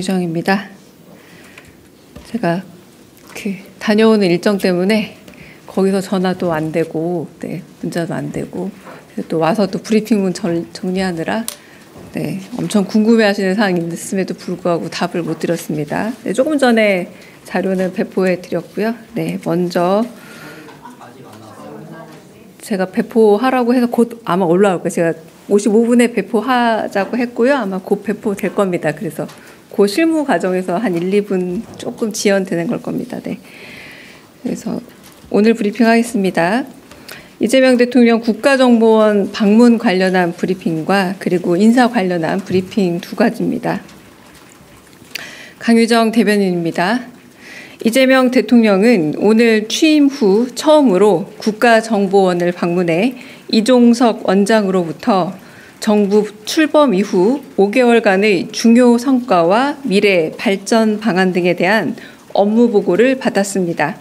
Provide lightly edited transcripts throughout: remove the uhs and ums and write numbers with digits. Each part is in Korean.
강유정입니다. 제가 다녀오는 일정 때문에 거기서 전화도 안 되고, 문자도 안 되고, 또 와서 또 브리핑문 정리하느라 엄청 궁금해하시는 사항이 있음에도 불구하고 답을 못 드렸습니다. 조금 전에 자료는 배포해 드렸고요. 먼저 제가 배포하라고 해서 곧 아마 올라올 거예요. 제가 55분에 배포하자고 했고요. 아마 곧 배포될 겁니다. 그래서 그 실무 과정에서 한 1, 2분 조금 지연되는 걸 겁니다. 그래서 오늘 브리핑하겠습니다. 이재명 대통령 국가정보원 방문 관련한 브리핑과 그리고 인사 관련한 브리핑 두 가지입니다. 강유정 대변인입니다. 이재명 대통령은 오늘 취임 후 처음으로 국가정보원을 방문해 이종석 원장으로부터 정부 출범 이후 5개월간의 중요 성과와 미래 발전 방안 등에 대한 업무 보고를 받았습니다.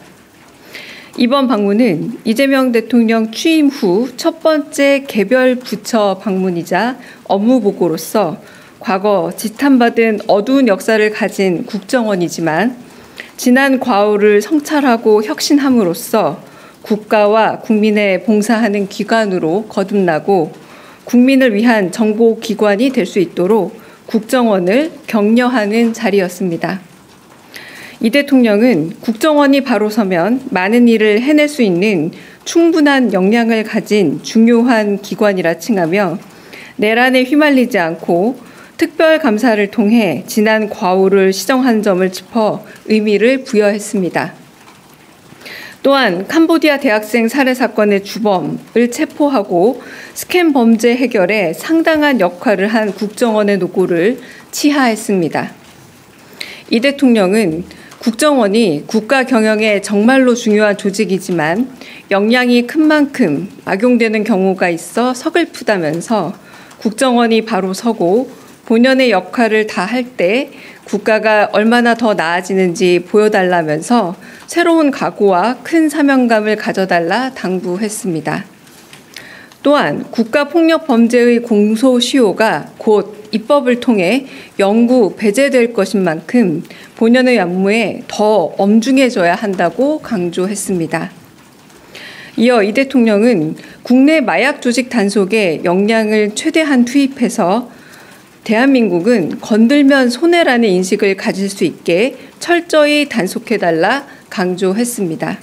이번 방문은 이재명 대통령 취임 후 첫 번째 개별 부처 방문이자 업무 보고로서 과거 지탄받은 어두운 역사를 가진 국정원이지만 지난 과오를 성찰하고 혁신함으로써 국가와 국민에 봉사하는 기관으로 거듭나고 국민을 위한 정보기관이 될 수 있도록 국정원을 격려하는 자리였습니다. 이 대통령은 국정원이 바로 서면 많은 일을 해낼 수 있는 충분한 역량을 가진 중요한 기관이라 칭하며 내란에 휘말리지 않고 특별감사를 통해 지난 과오를 시정한 점을 짚어 의미를 부여했습니다. 또한 캄보디아 대학생 살해 사건의 주범을 체포하고 스캔 범죄 해결에 상당한 역할을 한 국정원의 노고를 치하했습니다. 이 대통령은 국정원이 국가 경영에 정말로 중요한 조직이지만 역량이 큰 만큼 악용되는 경우가 있어 서글프다면서 국정원이 바로 서고 본연의 역할을 다 할 때 국가가 얼마나 더 나아지는지 보여달라면서 새로운 각오와 큰 사명감을 가져달라 당부했습니다. 또한 국가폭력범죄의 공소시효가 곧 입법을 통해 영구 배제될 것인 만큼 본연의 업무에 더 엄중해져야 한다고 강조했습니다. 이어 이 대통령은 국내 마약 조직 단속에 역량을 최대한 투입해서 대한민국은 건들면 손해라는 인식을 가질 수 있게 철저히 단속해달라 강조했습니다.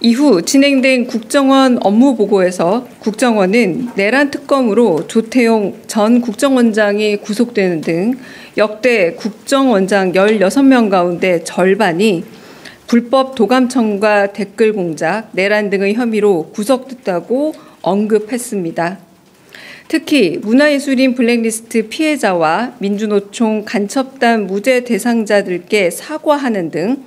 이후 진행된 국정원 업무 보고에서 국정원은 내란 특검으로 조태용 전 국정원장이 구속되는 등 역대 국정원장 16명 가운데 절반이 불법 도감청과 댓글 공작, 내란 등의 혐의로 구속됐다고 언급했습니다. 특히 문화예술인 블랙리스트 피해자와 민주노총 간첩단 무죄 대상자들께 사과하는 등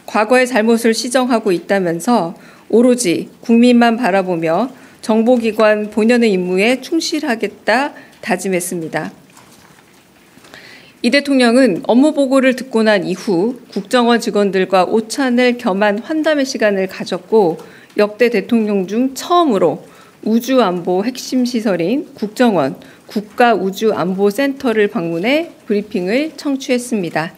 과거의 잘못을 시정하고 있다면서 오로지 국민만 바라보며 정보기관 본연의 임무에 충실하겠다 다짐했습니다. 이 대통령은 업무 보고를 듣고 난 이후 국정원 직원들과 오찬을 겸한 환담의 시간을 가졌고 역대 대통령 중 처음으로 우주안보 핵심 시설인 국정원 국가우주안보센터를 방문해 브리핑을 청취했습니다.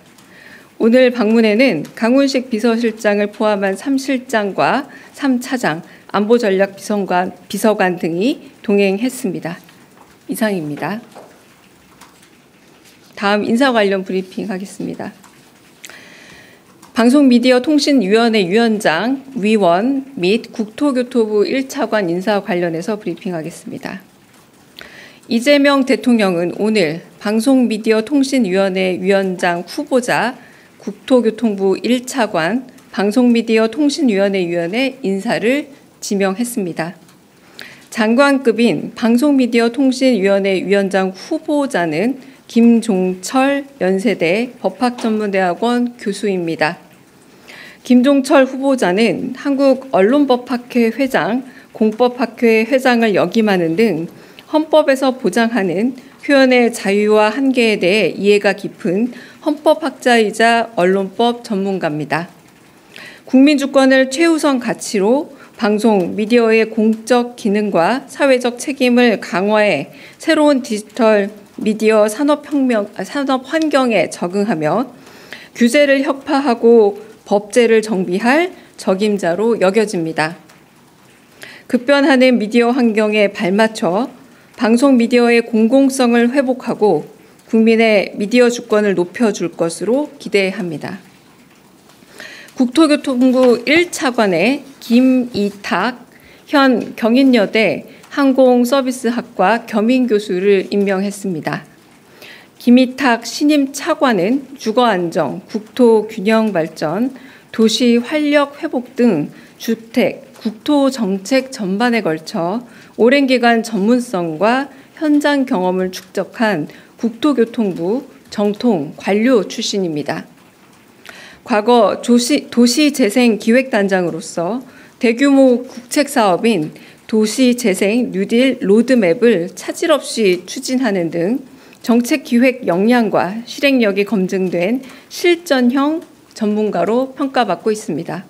오늘 방문에는 강훈식 비서실장을 포함한 3실장과 3차장, 안보전략비서관 등이 동행했습니다. 이상입니다. 다음 인사 관련 브리핑 하겠습니다. 방송미디어통신위원회 위원장, 위원 및 국토교토부 1차관 인사 관련해서 브리핑하겠습니다. 이재명 대통령은 오늘 방송미디어통신위원회 위원장 후보자 국토교통부 1차관 방송미디어통신위원회 위원회 인사를 지명했습니다. 장관급인 방송미디어통신위원회 위원장 후보자는 김종철 연세대 법학전문대학원 교수입니다. 김종철 후보자는 한국언론법학회 회장, 공법학회 회장을 역임하는 등 헌법에서 보장하는 표현의 자유와 한계에 대해 이해가 깊은 헌법학자이자 언론법 전문가입니다. 국민주권을 최우선 가치로 방송, 미디어의 공적 기능과 사회적 책임을 강화해 새로운 디지털 미디어 산업 환경에 적응하며 규제를 혁파하고 법제를 정비할 적임자로 여겨집니다. 급변하는 미디어 환경에 발맞춰 방송 미디어의 공공성을 회복하고 국민의 미디어 주권을 높여줄 것으로 기대합니다. 국토교통부 1차관의 김이탁 현 경인여대 항공서비스학과 겸임교수를 임명했습니다. 김이탁 신임 차관은 주거안정, 국토균형발전, 도시활력회복 등 주택, 국토정책 전반에 걸쳐 오랜 기간 전문성과 현장 경험을 축적한 국토교통부 정통 관료 출신입니다. 과거 도시재생기획단장으로서 대규모 국책사업인 도시재생 뉴딜 로드맵을 차질 없이 추진하는 등 정책기획 역량과 실행력이 검증된 실전형 전문가로 평가받고 있습니다.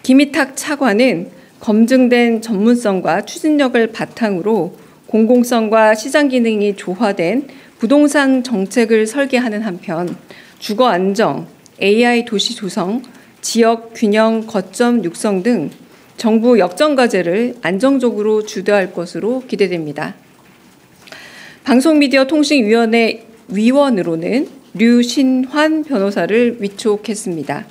김이탁 차관은 검증된 전문성과 추진력을 바탕으로 공공성과 시장 기능이 조화된 부동산 정책을 설계하는 한편 주거 안정, AI 도시 조성, 지역 균형 거점 육성 등 정부 역정 과제를 안정적으로 주도할 것으로 기대됩니다. 방송미디어통신위원회 위원으로는 류신환 변호사를 위촉했습니다.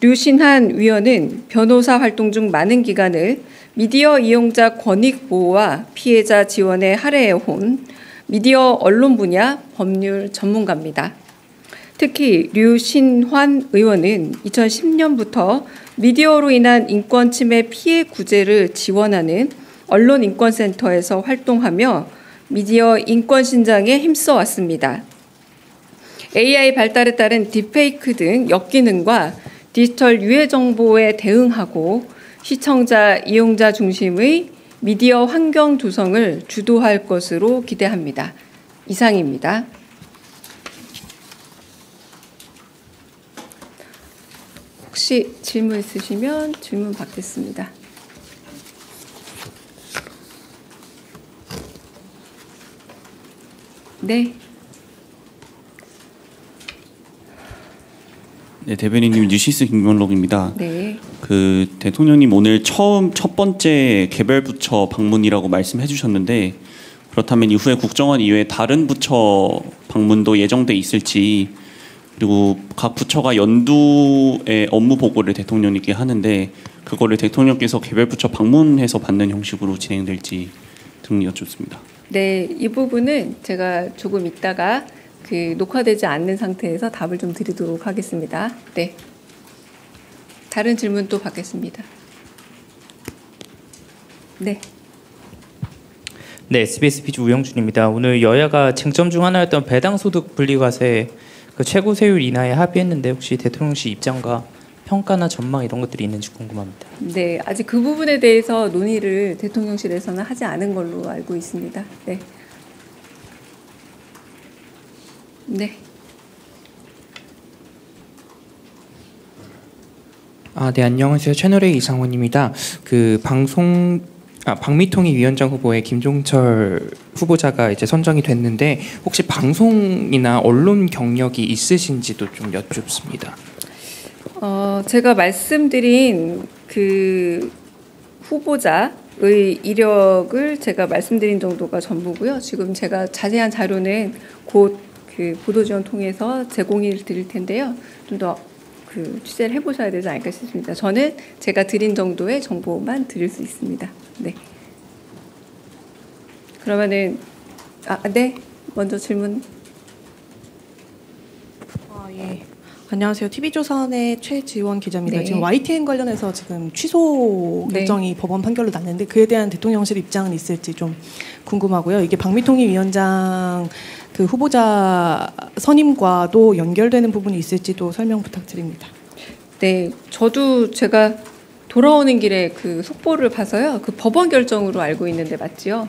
류신환 위원은 변호사 활동 중 많은 기간을 미디어 이용자 권익 보호와 피해자 지원에 할애해온 미디어 언론 분야 법률 전문가입니다. 특히 류신환 의원은 2010년부터 미디어로 인한 인권 침해 피해 구제를 지원하는 언론인권센터에서 활동하며 미디어 인권 신장에 힘써 왔습니다. AI 발달에 따른 딥페이크 등 역기능과 디지털 유해 정보에 대응하고 시청자, 이용자 중심의 미디어 환경 조성을 주도할 것으로 기대합니다. 이상입니다. 혹시 질문 있으시면 질문 받겠습니다. 네. 네, 대변인님 뉴시스 김경록입니다. 네. 그 대통령님 오늘 첫 번째 개별 부처 방문이라고 말씀해 주셨는데 그렇다면 이후에 국정원 이외에 다른 부처 방문도 예정돼 있을지, 그리고 각 부처가 연두의 업무 보고를 대통령님께 하는데 그거를 대통령께서 개별 부처 방문해서 받는 형식으로 진행될지 등 여쭙습니다. 네, 이 부분은 제가 조금 있다가 녹화되지 않는 상태에서 답을 좀 드리도록 하겠습니다. 네. 다른 질문 또 받겠습니다. 네. 네, SBS 비주 우영준입니다. 오늘 여야가 쟁점 중 하나였던 배당소득 분리과세 그 최고 세율 인하에 합의했는데 혹시 대통령실 입장과 평가나 전망 이런 것들이 있는지 궁금합니다. 네, 아직 그 부분에 대해서 논의를 대통령실에서는 하지 않은 걸로 알고 있습니다. 네. 네. 네, 안녕하세요. 채널A 이상원입니다. 방미통일위원장 후보에 김종철 후보자가 이제 선정이 됐는데 혹시 방송이나 언론 경력이 있으신지도 좀 여쭙습니다. 제가 말씀드린 그 후보자의 이력을 제가 말씀드린 정도가 전부고요. 지금 제가 자세한 자료는 곧 그 보도지원 통해서 제공을 드릴 텐데요. 좀 더 취재를 해보셔야 되지 않을까 싶습니다. 저는 제가 드린 정도의 정보만 드릴 수 있습니다. 네. 그러면은 네, 먼저 질문. 예. 안녕하세요. TV조선의 최지원 기자입니다. 네. 지금 YTN 관련해서 지금 취소 결정이 법원 판결로 났는데 그에 대한 대통령실 입장은 있을지 좀 궁금하고요. 이게 방미통일위원장 그 후보자 선임과도 연결되는 부분이 있을지도 설명 부탁드립니다. 네, 저도 제가 돌아오는 길에 그 속보를 봐서요. 그 법원 결정으로 알고 있는데 맞지요?